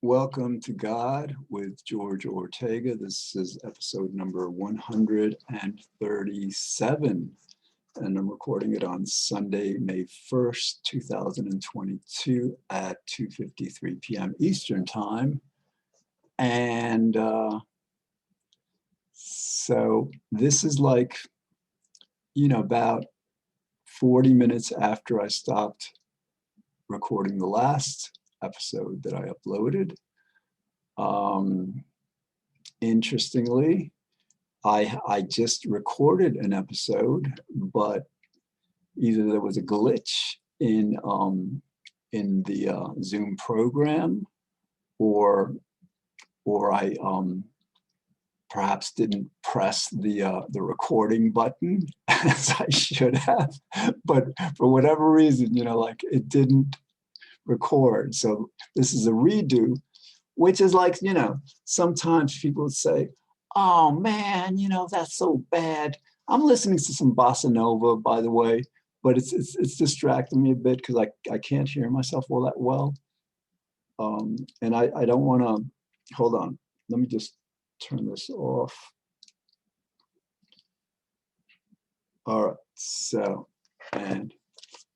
Welcome to God with George Ortega. This is episode number 137, and I'm recording it on Sunday, May 1st, 2022 at 2:53 p.m. Eastern Time. And so this is like, about 40 minutes after I stopped recording the last episode that I uploaded. Interestingly, I just recorded an episode, but either there was a glitch in the Zoom program, or I perhaps didn't press the recording button as I should have. But for whatever reason, it didn't record. So this is a redo, which is like, sometimes people say, oh man, that's so bad. I'm listening to some bossa nova, by the way, but it's distracting me a bit because I can't hear myself all that well. And I don't want to, hold on, let me just turn this off. All right, so, and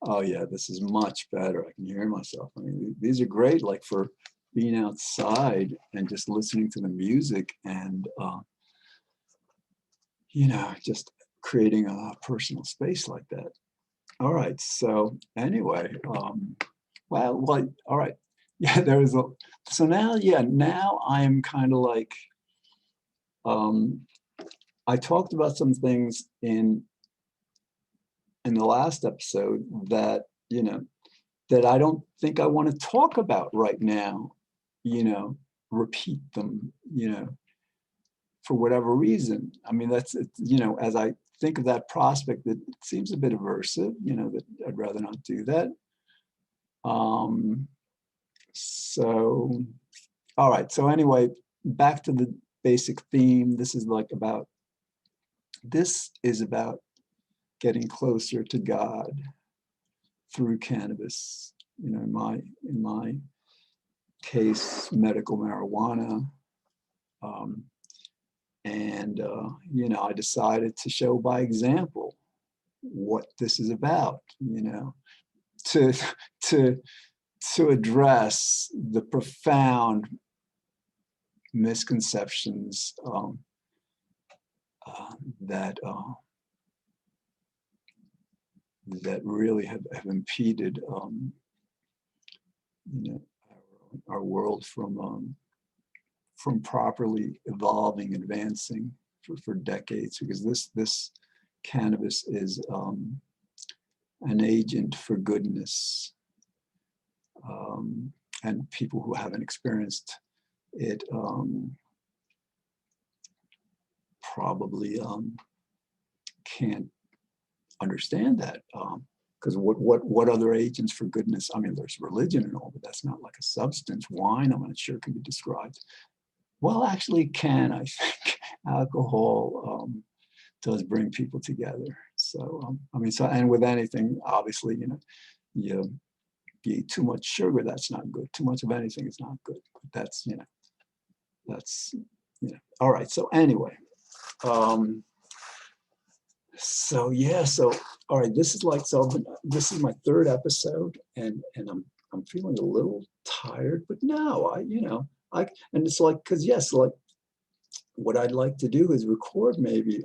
oh yeah, this is much better. I can hear myself. I mean, these are great, like for being outside and just listening to the music and, just creating a personal space like that. All right. So anyway, well, all right. Yeah, so now I am kind of like, I talked about some things in the last episode that, that I don't think I want to talk about right now, repeat them, for whatever reason. I mean, that's, as I think of that prospect, that it seems a bit aversive, that I'd rather not do that. So, all right. So anyway, back to the basic theme. This is about getting closer to God through cannabis. In my case, medical marijuana. I decided to show by example what this is about, to address the profound misconceptions that really have impeded our world from properly evolving, advancing for decades, because this cannabis is an agent for goodness, and people who haven't experienced it probably can't understand that, because what other agents for goodness? I mean, there's religion and all, but that's not like a substance. Wine, I'm not sure, can be described. Well, actually, it can. I think alcohol does bring people together. So and with anything, obviously, you eat too much sugar, that's not good. Too much of anything is not good. But that's all right. So anyway. So all right, this is this is my third episode, and I'm feeling a little tired, but no, and it's like, because yes, like what I'd like to do is record maybe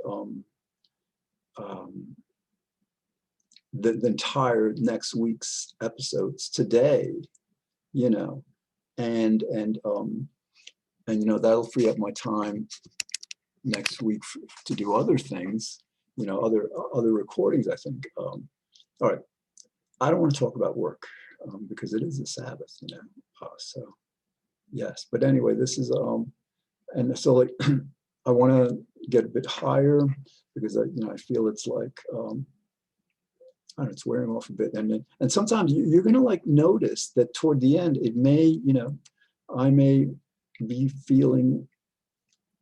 the entire next week's episodes today, and that'll free up my time next week to do other things, other recordings, I think. All right, I don't want to talk about work because it is a Sabbath, so yes, but anyway, this is and so like I want to get a bit higher because I feel it's like I don't know, it's wearing off a bit, and sometimes you're gonna like notice that toward the end it may, I may be feeling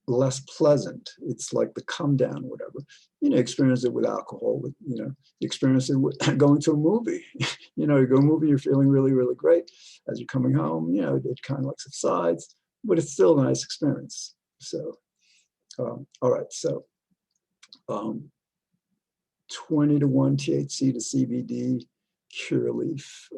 less pleasant. It's like the come down, whatever. You experience it with alcohol, with, you experience it with going to a movie. You go to a movie, you're feeling really, really great. As you're coming home, it kind of like subsides, but it's still a nice experience. So, all right. So, 20-1 THC to CBD, Curaleaf.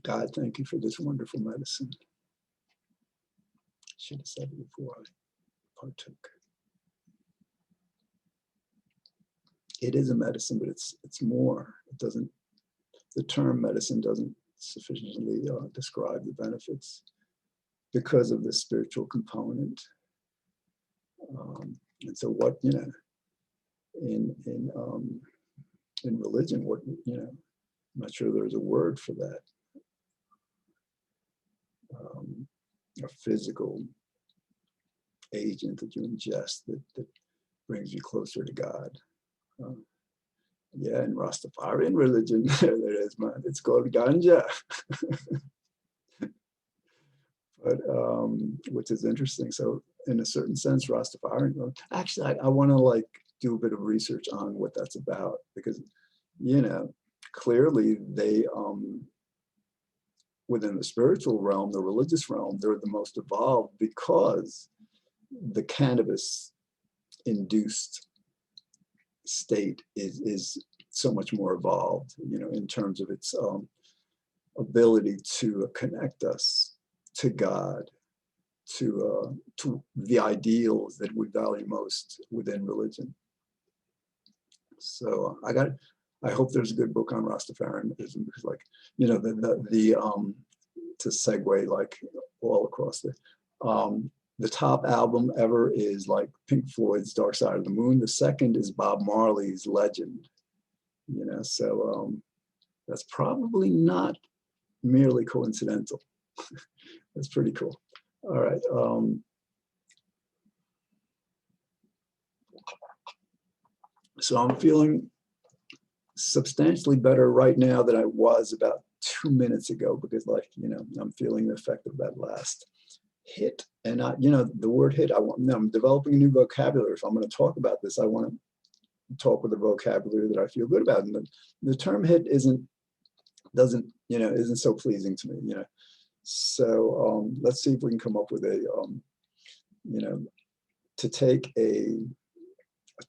God, thank you for this wonderful medicine. Should have said it before I partook. It is a medicine, but it's more. It doesn't. The term medicine doesn't sufficiently describe the benefits because of the spiritual component. And so, what in religion, what I'm not sure there's a word for that. A physical agent that you ingest that brings you closer to God. Yeah, in Rastafarian religion, there it is, man. It's called ganja. But which is interesting. So in a certain sense, Rastafarian, actually, I want to do a bit of research on what that's about, because, clearly they, within the spiritual realm, the religious realm, they're the most evolved because the cannabis induced state is so much more evolved, in terms of its ability to connect us to God, to the ideals that we value most within religion. So I hope there's a good book on Rastafarianism, because to segue all across the top album ever is Pink Floyd's Dark Side of the Moon. The second is Bob Marley's Legend. So that's probably not merely coincidental. That's pretty cool. All right. So I'm feeling substantially better right now than I was about 2 minutes ago, because I'm feeling the effect of that last hit. And the word hit, I'm developing a new vocabulary. If I'm going to talk about this, I want to talk with a vocabulary that I feel good about. And the term hit isn't so pleasing to me, So let's see if we can come up with to take a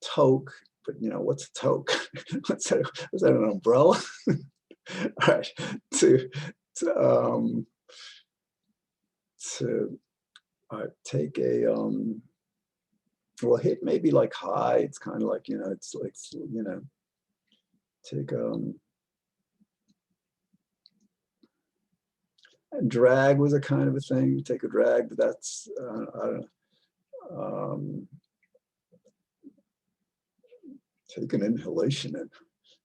toke, but what's a toke? what's that, an umbrella? All right, to take a well, hit maybe high. It's kind of it's take drag was a kind of a thing. Take a drag, but that's I don't know. Take an inhalation and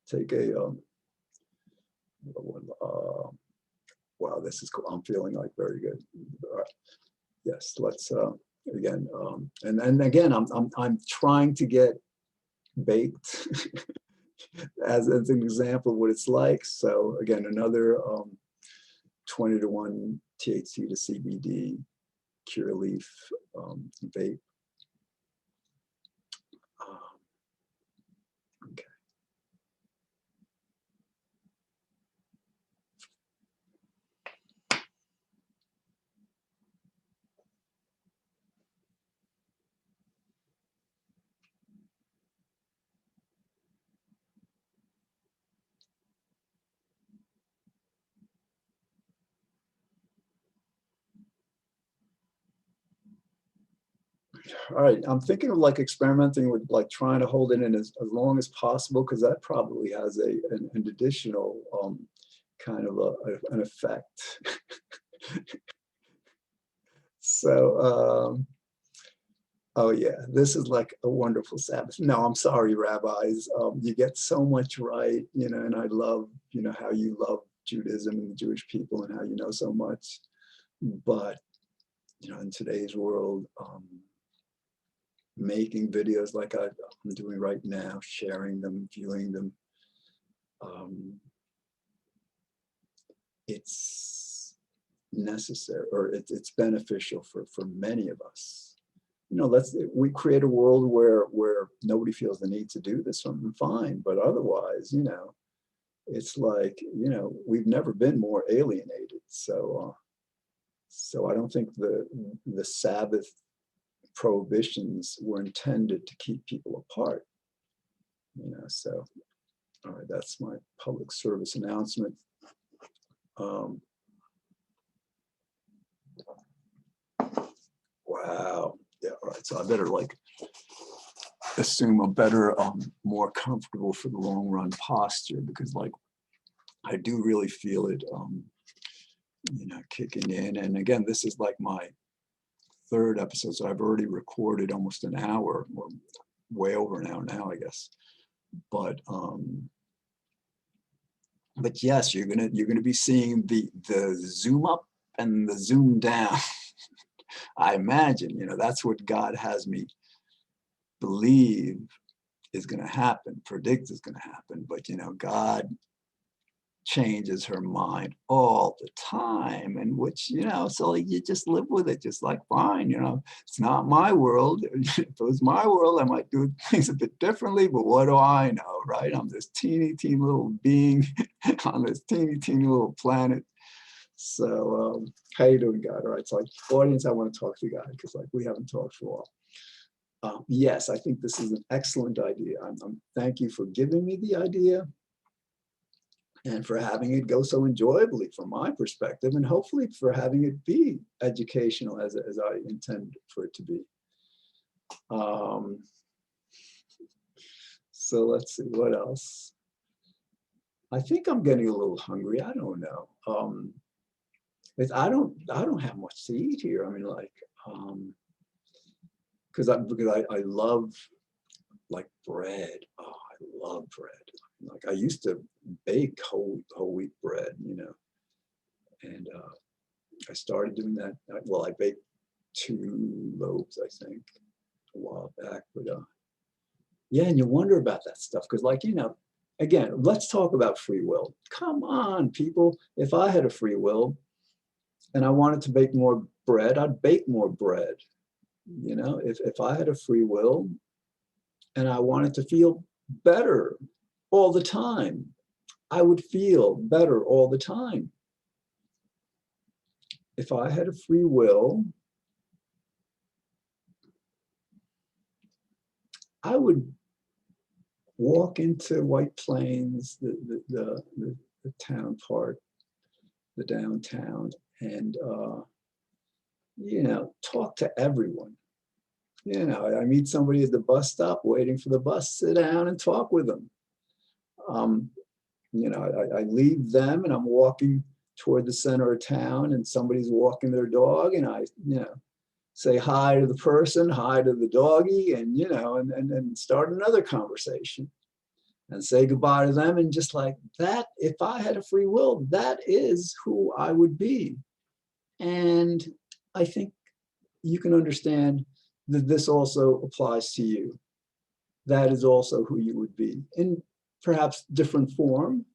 take a wow, this is cool. I'm feeling very good. All right. Yes, let's again, and then again, I'm trying to get baked as an example of what it's like. So again, another 20-1 THC to CBD Curaleaf vape. Okay. All right, I'm thinking of experimenting with trying to hold it in as long as possible, because that probably has an additional kind of an effect. So, oh yeah, this is a wonderful Sabbath. No, I'm sorry, rabbis. You get so much right, and I love, how you love Judaism and the Jewish people and how you know so much. But in today's world, making videos like I'm doing right now, sharing them, viewing them, it's necessary, or it's beneficial for many of us. We create a world where nobody feels the need to do this, something fine, but otherwise, it's like, we've never been more alienated. So I don't think the Sabbath prohibitions were intended to keep people apart. So all right, that's my public service announcement. Wow. Yeah, all right. So I better assume a better, more comfortable for the long run posture, because I do really feel it, kicking in. And again, this is like my third episode, so I've already recorded almost an hour, or way over an hour now, I guess. But yes, you're gonna be seeing the zoom up and the zoom down. I imagine, that's what God has me believe is going to happen, predict is going to happen. But, God changes her mind all the time, and which, so you just live with it, just like, fine, it's not my world. If it was my world, I might do things a bit differently, but what do I know, right? I'm this teeny little being on this teeny little planet. So how you doing, God? All right, so audience, I want to talk to you, God, because we haven't talked for a while. Yes, I think this is an excellent idea. Thank you for giving me the idea and for having it go so enjoyably from my perspective, and hopefully for having it be educational as I intend for it to be. So let's see, what else? I think I'm getting a little hungry. I don't know. I don't have much to eat here. I mean, because I love bread. Oh, I love bread. I used to bake whole wheat bread, and I started doing that. Well, I baked 2 loaves, I think, a while back. But yeah, and you wonder about that stuff because, again, let's talk about free will. Come on, people. If I had a free will and I wanted to bake more bread, I'd bake more bread. If I had a free will and I wanted to feel better all the time, I would feel better all the time. If I had a free will, I would walk into White Plains, the town part, the downtown, and talk to everyone. I meet somebody at the bus stop waiting for the bus, sit down and talk with them. I leave them and I'm walking toward the center of town and somebody's walking their dog, and I, say hi to the person, hi to the doggy, and, and start another conversation and say goodbye to them. And just like that, if I had a free will, that is who I would be. And I think you can understand that this also applies to you. That is also who you would be in perhaps different form,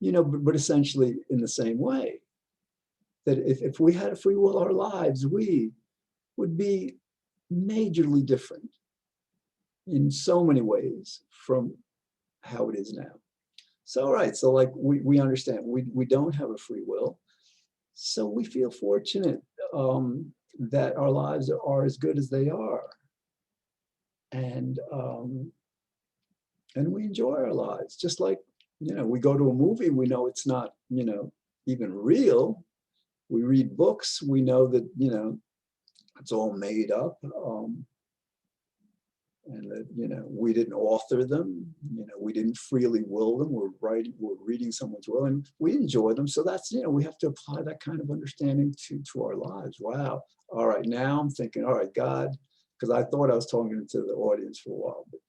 but essentially in the same way. That if we had a free will, our lives, we would be majorly different in so many ways from how it is now. So, all right, so we understand we don't have a free will. So we feel fortunate that our lives are as good as they are. And we enjoy our lives. Just like, we go to a movie, we know it's not, even real. We read books, we know that, it's all made up. And that, we didn't author them, we didn't freely will them. We're reading someone's will, and we enjoy them. So that's, we have to apply that kind of understanding to our lives. Wow. All right, now I'm thinking, all right, God, because I thought I was talking to the audience for a while. But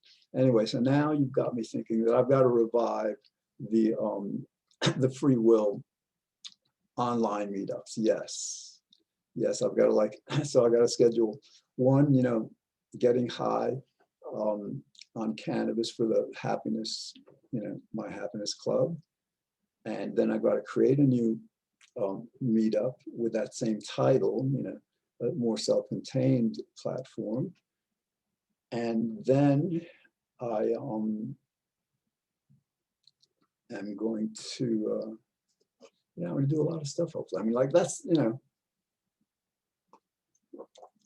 anyway, so now you've got me thinking that I've got to revive the the free will online meetups. Yes. yes, I've got to like, so I got to schedule one, getting high on cannabis for the happiness, my happiness club. And then I've got to create a new meetup with that same title, a more self-contained platform. And then I am going to, I'm going to do a lot of stuff. Hopefully, I mean, like that's,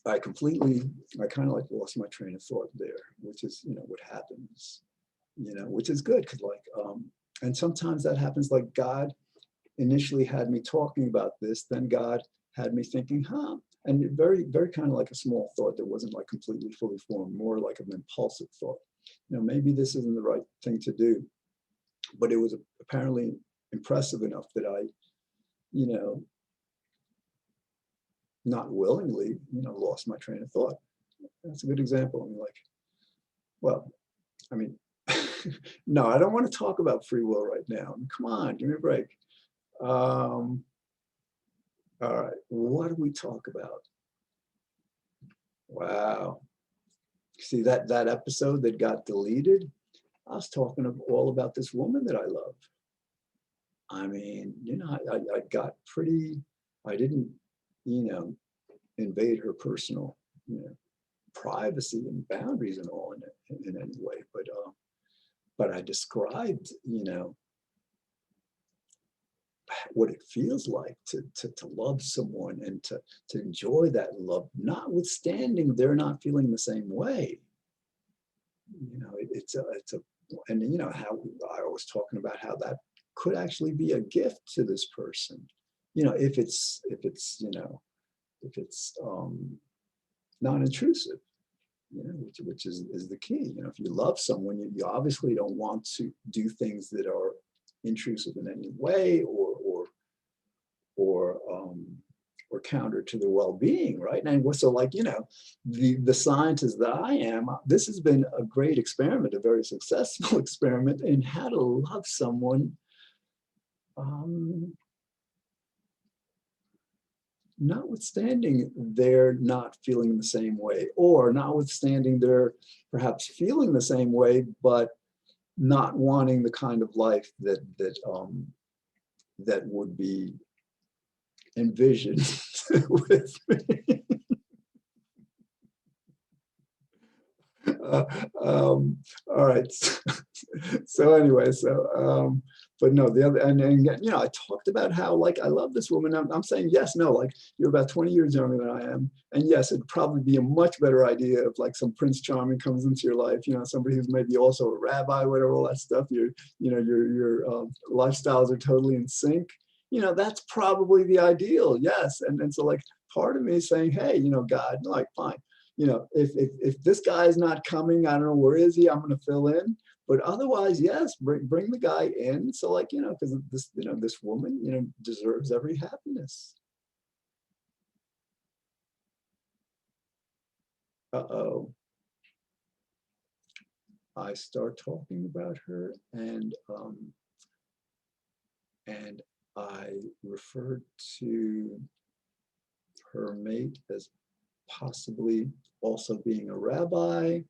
I kind of like lost my train of thought there, which is, what happens, which is good because like, and sometimes that happens. Like God initially had me talking about this, then God had me thinking, and very, very kind of like a small thought that wasn't like completely fully formed, more like an impulsive thought. Maybe this isn't the right thing to do, but it was apparently impressive enough that I, not willingly, lost my train of thought. That's a good example. I'm like, well, I mean, no, I don't want to talk about free will right now. I mean, come on, give me a break. All right, what do we talk about? Wow. See that episode that got deleted? I was talking all about this woman that I love. I mean, I got pretty, I didn't, invade her personal, privacy and boundaries and all in any way, but I described, what it feels like to love someone and to enjoy that love, notwithstanding they're not feeling the same way. It's a and how I was talking about how that could actually be a gift to this person, if it's non-intrusive, which is the key. If you love someone, you obviously don't want to do things that are intrusive in any way or counter to their well-being, right? And so, like, the scientist that I am, this has been a great experiment, a very successful experiment in how to love someone, notwithstanding they're not feeling the same way, or notwithstanding they're perhaps feeling the same way, but not wanting the kind of life that would be envisioned with me. All right. So anyway, but no, the other, and I talked about how, like, I love this woman. I'm saying, yes, no, like, you're about 20 years younger than I am. And yes, it'd probably be a much better idea if like some Prince Charming comes into your life, somebody who's maybe also a rabbi, whatever, all that stuff. Your lifestyles are totally in sync. That's probably the ideal. Yes. And so, like, part of me is saying, hey, God, like, fine. If this guy's not coming, I don't know, where is he? I'm going to fill in. But otherwise, yes, bring the guy in. So, like, because this woman, deserves every happiness. Uh-oh. I start talking about her, and I referred to her mate as possibly also being a rabbi.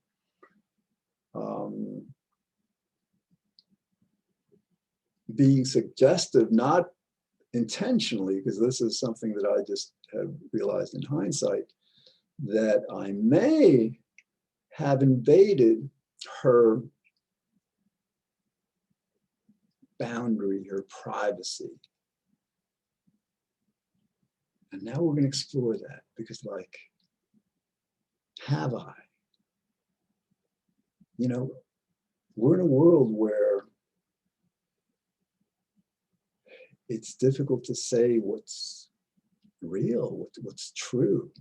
Being suggestive, not intentionally, because this is something that I just have realized in hindsight, that I may have invaded her boundary, her privacy. And now we're going to explore that, because, like, have I? We're in a world where it's difficult to say what's real, what's true,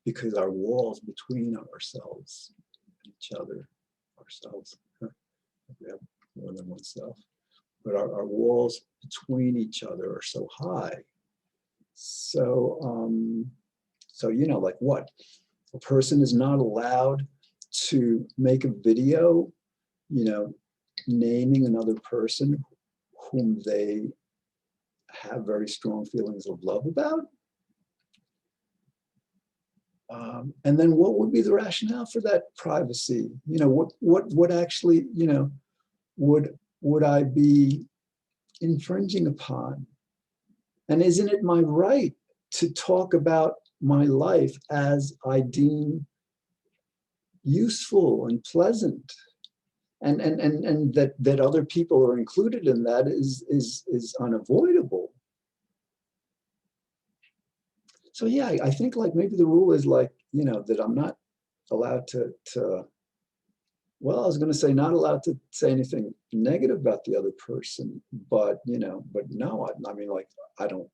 because our walls between ourselves and each other, we have more than one self, but our walls between each other are so high. So, like, what? A person is not allowed to make a video, naming another person whom they have very strong feelings of love about. And then what would be the rationale for that privacy? You know, what actually, you know, would I be infringing upon? And isn't it my right to talk about my life as I deem useful and pleasant? And that other people are included in that is unavoidable. So yeah, I think like maybe the rule is like, you know, that I'm not allowed to well, I was going to say not allowed to say anything negative about the other person, but you know, but no, I mean, like, I don't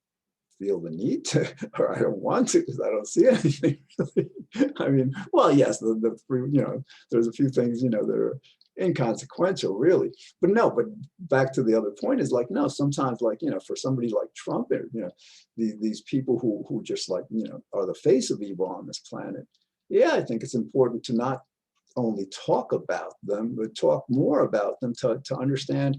feel the need to, or I don't want to, because I don't see anything really. I mean, well, yes, the you know, there's a few things, you know, that are inconsequential really, but no, but back to the other point is like, no, sometimes like, you know, for somebody like Trump, or, you know, these people who just like, you know, are the face of evil on this planet. Yeah, I think it's important to not only talk about them, but talk more about them to understand,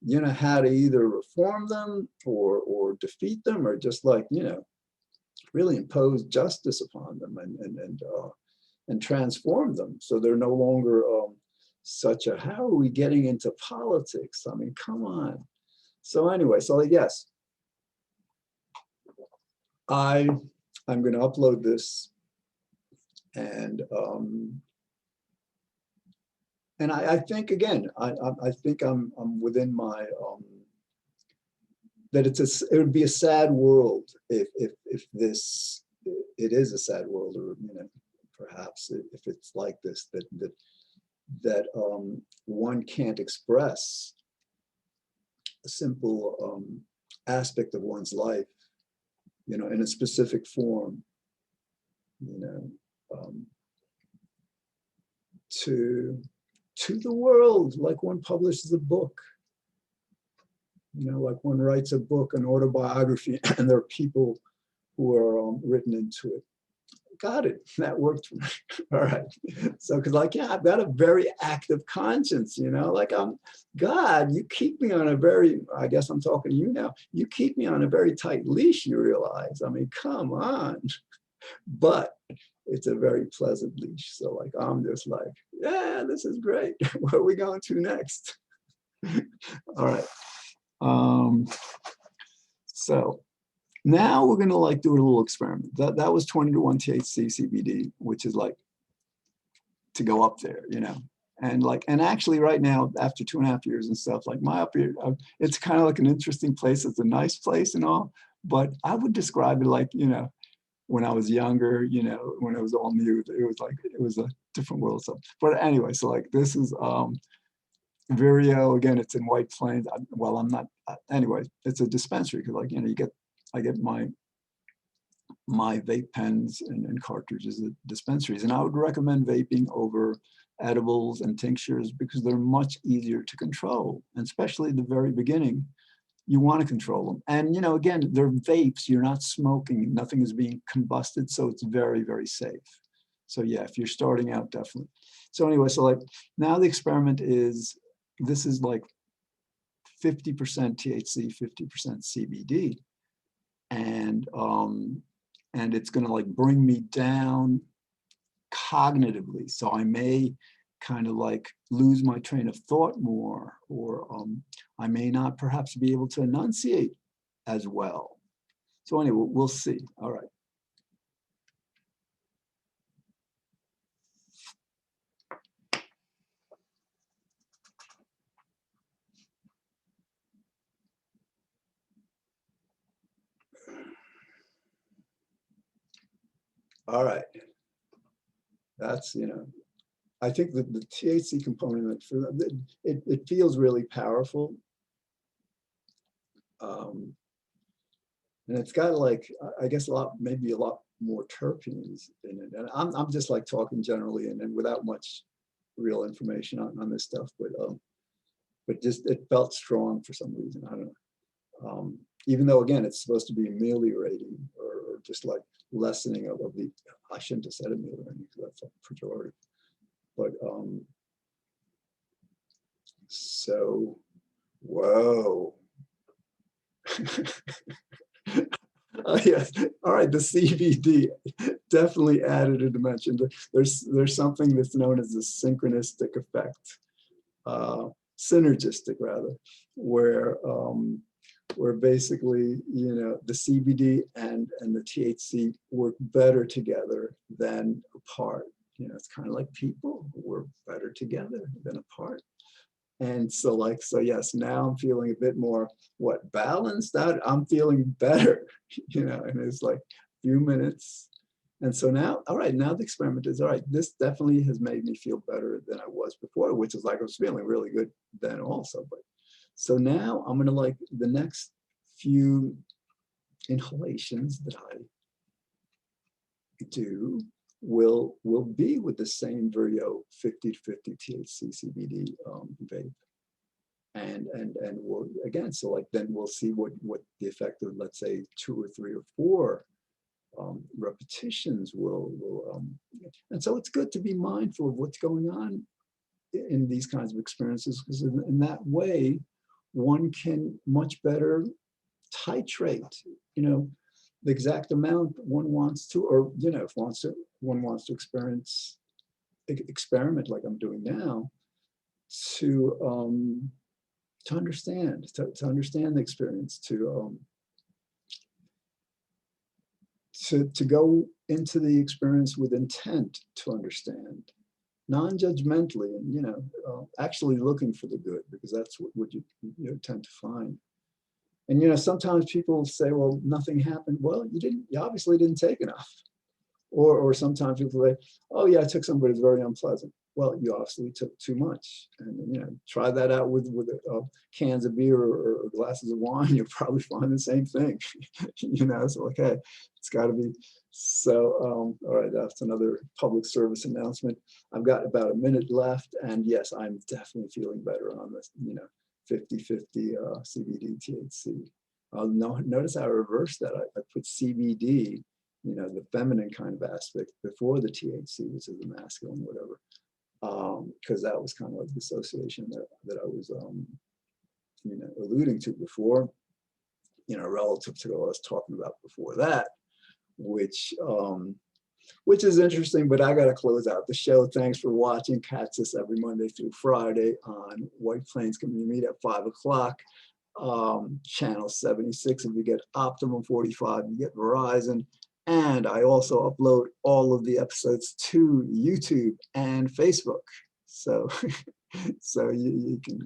you know, how to either reform them or defeat them, or just like, you know, really impose justice upon them and transform them so they're no longer such a, how are we getting into politics? I mean, come on. So anyway, so yes, I'm going to upload this, and I think again, I think I'm within my that it would be a sad world if this, it is a sad world, or you know, perhaps if it's like this, that one can't express a simple aspect of one's life, you know, in a specific form, you know, to the world, like one publishes a book, you know, like one writes a book, an autobiography, and there are people who are written into it. Got it. That worked for me. All right. So, because like, yeah, I've got a very active conscience, you know, like God, you keep me on a very, I guess I'm talking to you now, you keep me on a very tight leash, you realize. I mean, come on. But it's a very pleasant leash. So like, I'm just like, yeah, this is great. Where are we going to next? All right. So now we're going to like do a little experiment. That was 20 to 1 THC CBD, which is like to go up there, you know. And like, and actually right now, after 2.5 years and stuff, like my up here, it's kind of like an interesting place. It's a nice place and all, but I would describe it like, you know, when I was younger, you know, when it was all new, it was like, it was a different world. So, but anyway, so like this is Vireo, again, it's in White Plains. Well, I'm not, anyway, it's a dispensary because like, you know, I get my vape pens and cartridges at dispensaries. And I would recommend vaping over edibles and tinctures because they're much easier to control. And especially at the very beginning, you want to control them. And, you know, again, they're vapes, you're not smoking, nothing is being combusted. So it's very, very safe. So yeah, if you're starting out, definitely. So anyway, so like now the experiment is, this is like 50% THC, 50% CBD. And it's going to like bring me down cognitively. So I may kind of like lose my train of thought more, or I may not perhaps be able to enunciate as well. So anyway, we'll see. All right. All right. That's, you know, I think that the THC component for it feels really powerful. And it's got like, I guess maybe a lot more terpenes in it. And I'm just like talking generally and without much real information on this stuff, but just it felt strong for some reason. I don't know. Even though again, it's supposed to be ameliorating or just like lessening of the, I shouldn't have said ameliorating because that's pejorative. But so, whoa. Oh, yes. All right. The CBD definitely added a dimension. There's something that's known as the synchronistic effect, synergistic rather, where where basically, the CBD and the THC work better together than apart. It's kind of like people who work better together than apart. And so yes, now I'm feeling a bit more balanced out. I'm feeling better, and it's like a few minutes. And so now, all right, now the experiment is, all right, this definitely has made me feel better than I was before, which is like I was feeling really good then also. But so now I'm gonna, like, the next few inhalations that I do will be with the same Vireo 50 to 50 THC CBD vape. And we'll, again, so like then we'll see what the effect of, let's say, 2 or 3 or 4 repetitions will and so it's good to be mindful of what's going on in these kinds of experiences, because in that way one can much better titrate, the exact amount one wants to, or if one wants to experiment like I'm doing now, to understand, to understand the experience, to go into the experience with intent to understand, non-judgmentally, and actually looking for the good, because that's what you tend to find. And sometimes people say, well, nothing happened. Well, you obviously didn't take enough. Or sometimes people say, oh yeah, I took some, but it's very unpleasant. Well, you obviously took too much. And try that out with cans of beer or glasses of wine. You'll probably find the same thing. So like, hey, it's got to be. So all right, that's another public service announcement. I've got about a minute left, and yes, I'm definitely feeling better on this. 50-50 CBD THC. Notice how I reversed that. I put CBD, the feminine kind of aspect, before the THC, which is the masculine, whatever, because that was kind of like the association that I was, alluding to before, relative to what I was talking about before that, which is interesting. But I got to close out the show. Thanks for watching. Catch us every Monday through Friday on White Plains Community Media at 5 o'clock. Channel 76 if you get Optimum, 45 you get Verizon. And I also upload all of the episodes to YouTube and Facebook. So so you can,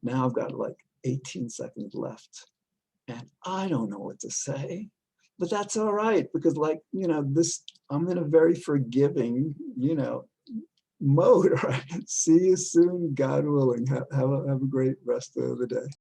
now I've got like 18 seconds left, and I don't know what to say, but that's all right, because this, I'm in a very forgiving, mode. All right. See you soon, God willing. Have a great rest of the day.